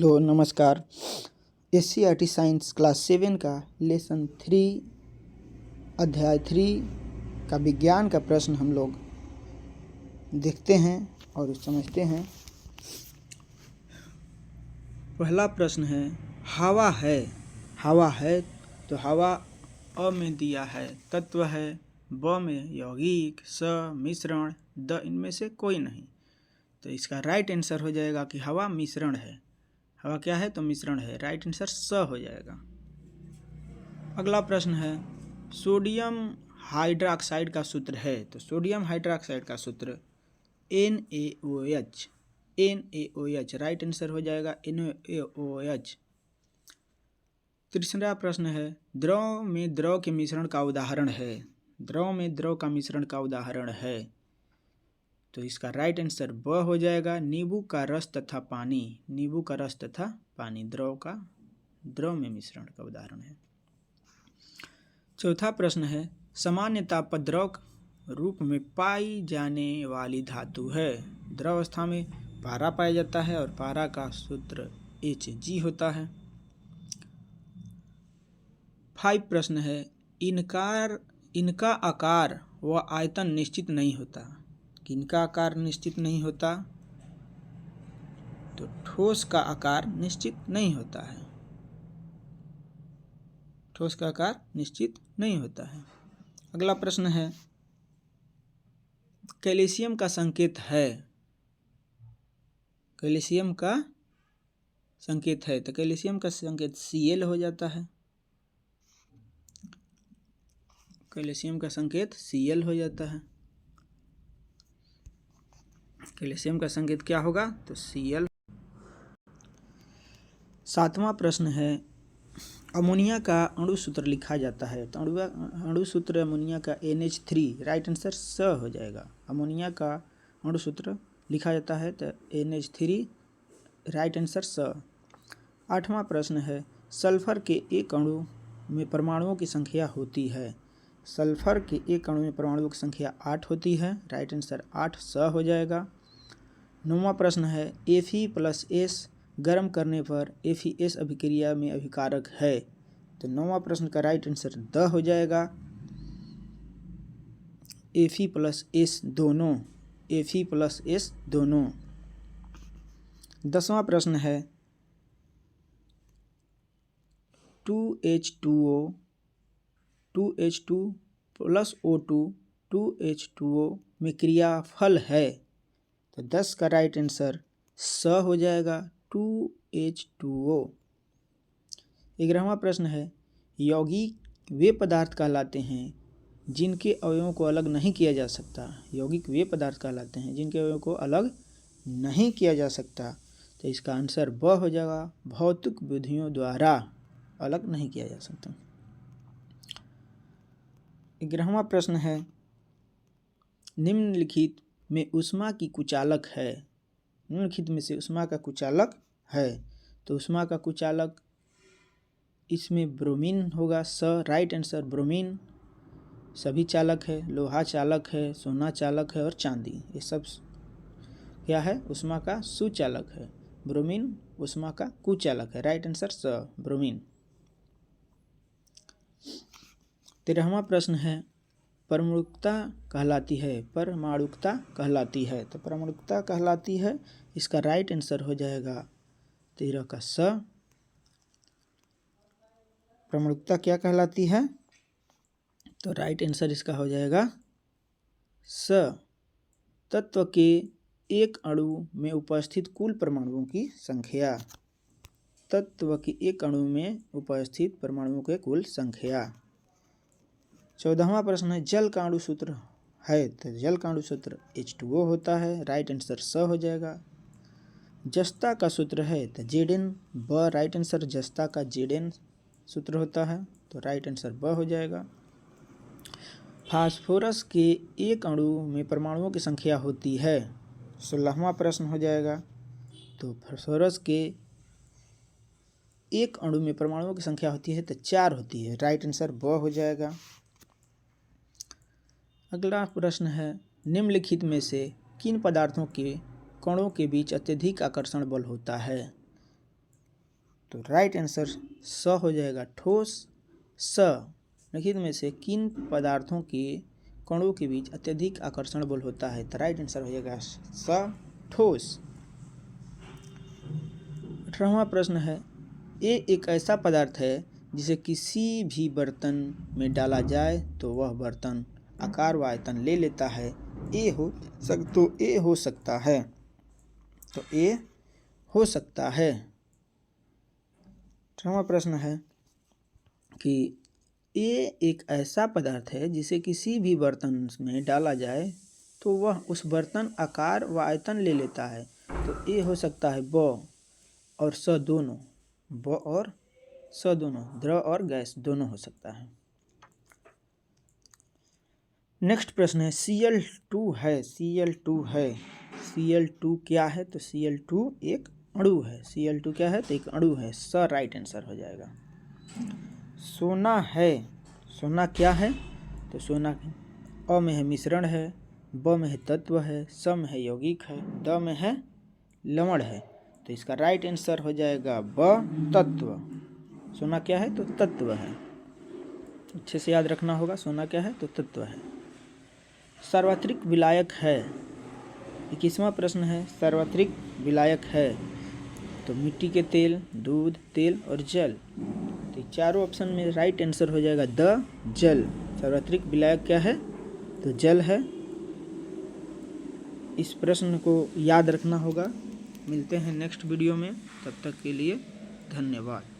Hello नमस्कार। SCERT science class 7 का lesson 3 अध्याय 3 का विज्ञान का प्रश्न हम लोग देखते हैं और समझते हैं। पहला प्रश्न है, हवा है तो हवा अ में दिया है तत्व है, ब में यौगिक, स मिश्रण, द इनमें से कोई नहीं। तो इसका राइट आंसर हो जाएगा कि हवा मिश्रण है। हवा क्या है तो मिश्रण है। राइट आंसर स हो जाएगा। अगला प्रश्न है, सोडियम हाइड्रोक्साइड का सूत्र है। तो सोडियम हाइड्रोक्साइड का सूत्र NaOH। राइट आंसर हो जाएगा NaOH। तीसरा प्रश्न है, द्रव में द्रव के मिश्रण का उदाहरण है। द्रव में द्रव का मिश्रण का उदाहरण है तो इसका राइट आंसर ब हो जाएगा, नींबू का रस तथा पानी। नींबू का रस तथा पानी द्रव में मिश्रण का उदाहरण है। चौथा प्रश्न है, सामान्य ताप पर द्रव रूप में पाई जाने वाली धातु है। द्रव अवस्था में पारा पाया जाता है और पारा का सूत्र Hg होता है। 5 प्रश्न है, इनका आकार व आयतन निश्चित नहीं होता। किनका आकार निश्चित नहीं होता तो ठोस का आकार निश्चित नहीं होता है। ठोस का आकार निश्चित नहीं होता है। अगला प्रश्न है, कैल्शियम का संकेत है। कैल्शियम का संकेत है तो कैल्शियम का संकेत Cl हो जाता है। कैल्शियम का संकेत Cl हो जाता है। कैल्शियम का संकेत क्या होगा तो Cl। 7वां प्रश्न है, अमोनिया का अणु सूत्र लिखा जाता है। तो अणु सूत्र अमोनिया का NH3। राइट आंसर स हो जाएगा। अमोनिया का अणु सूत्र लिखा जाता है तो NH3। राइट आंसर स। 8वां प्रश्न है, सल्फर के एक अणु में परमाणुओं की संख्या होती है। सल्फर के एक अणु में परमाणुओं की संख्या 8 होती है। राइट आंसर 8 स हो जाएगा। 9वां प्रश्न है, Fe+S गर्म करने पर FeS अभिक्रिया में अभिकारक है। तो 9वां प्रश्न का राइट आंसर द हो जाएगा। Fe+S दोनों। Fe+S दोनों। 10वां प्रश्न है, 2H2O + O2 2H2O में क्रियाफल है। तो 10 का राइट आंसर स हो जाएगा, 2H2O। 11वां प्रश्न है, यौगिक वे पदार्थ कहलाते हैं जिनके अवयवों को अलग नहीं किया जा सकता। यौगिक वे पदार्थ कहलाते हैं जिनके अवयवों को अलग नहीं किया जा सकता। तो इसका आंसर ब हो जाएगा, भौतिक विधियों द्वारा अलग नहीं किया जा सकता। 11वां प्रश्न है, निम्नलिखित में ऊष्मा की कुचालक है। निम्नलिखित में से ऊष्मा का कुचालक है। तो ऊष्मा का कुचालक इसमें ब्रोमीन होगा स। Right answer bromine. सभी चालक है, लोहा चालक है, सोना चालक है और चांदी, ये सब क्या है ऊष्मा का सुचालक है। ब्रोमीन ऊष्मा का कुचालक है। राइट आंसर स ब्रोमीन। 13वां प्रश्न है, परमाणुकता कहलाती है। परमाणुकता कहलाती है तो परमाणुकता कहलाती है, इसका राइट आंसर हो जाएगा 13 का स। परमाणुकता क्या कहलाती है तो राइट आंसर इसका हो जाएगा स। तत्व के एक अणु में उपस्थित कुल परमाणुओं की संख्या। तत्व के एक अणु में उपस्थित परमाणुओं के कुल संख्या। 14वां प्रश्न है, जल का अणु सूत्र है। तो जल का अणु सूत्र H2O होता है। राइट आंसर स हो जाएगा। जस्ता का सूत्र है तो Zn ब। राइट आंसर जस्ता का Zn सूत्र होता है तो राइट आंसर ब हो जाएगा। फास्फोरस के एक अणु में परमाणुओं की संख्या होती है। 16वां प्रश्न हो जाएगा। तो फास्फोरस के एक अणु में परमाणुओं की संख्या होती है तो 4 होती है। राइट आंसर ब हो जाएगा। अगला प्रश्न है, निम्नलिखित में से किन पदार्थों के कणों के बीच अत्यधिक आकर्षण बल होता है। तो राइट आंसर स हो जाएगा, ठोस। स, निम्नलिखित में से किन पदार्थों के कणों के बीच अत्यधिक आकर्षण बल होता है? तो राइट आंसर हो जाएगा स, ठोस। 18वां प्रश्न है, ए एक ऐसा पदार्थ है जिसे किसी भी बर्तन में डाला जाए तो वह बर्तन आकार व आयतन ले लेता है। ए हो सकता है, तो ए हो सकता है। 18वां प्रश्न है कि ए एक ऐसा पदार्थ है जिसे किसी भी बर्तन में डाला जाए तो वह उस बर्तन आकार व आयतन ले लेता है। तो ए हो सकता है ब और स दोनों, ब और स दोनों, द्रव और गैस दोनों हो सकता है। नेक्स्ट प्रश्न है, Cl2 है, Cl2 है, Cl2 क्या है? तो Cl2 एक अणु है। Cl2 क्या है? तो एक अणु है। स राइट आंसर हो जाएगा। सोना है, सोना क्या है? तो सोना अ में है मिश्रण है, ब में है तत्व है, स में है यौगिक है, द में है लवण है। तो इसका राइट आंसर हो जाएगा ब, तत्व। सोना क्या है? तो तत्व है। अच्छे से याद रखना होगा, सोना क्या है? तो तत्व है। सार्वत्रिक विलायक है, 21वां प्रश्न है, सार्वत्रिक विलायक है तो मिट्टी के तेल, दूध, तेल और जल। तो चारों ऑप्शन में राइट आंसर हो जाएगा द, जल। सार्वत्रिक विलायक क्या है? तो जल है। इस प्रश्न को याद रखना होगा। मिलते हैं नेक्स्ट वीडियो में, तब तक के लिए धन्यवाद।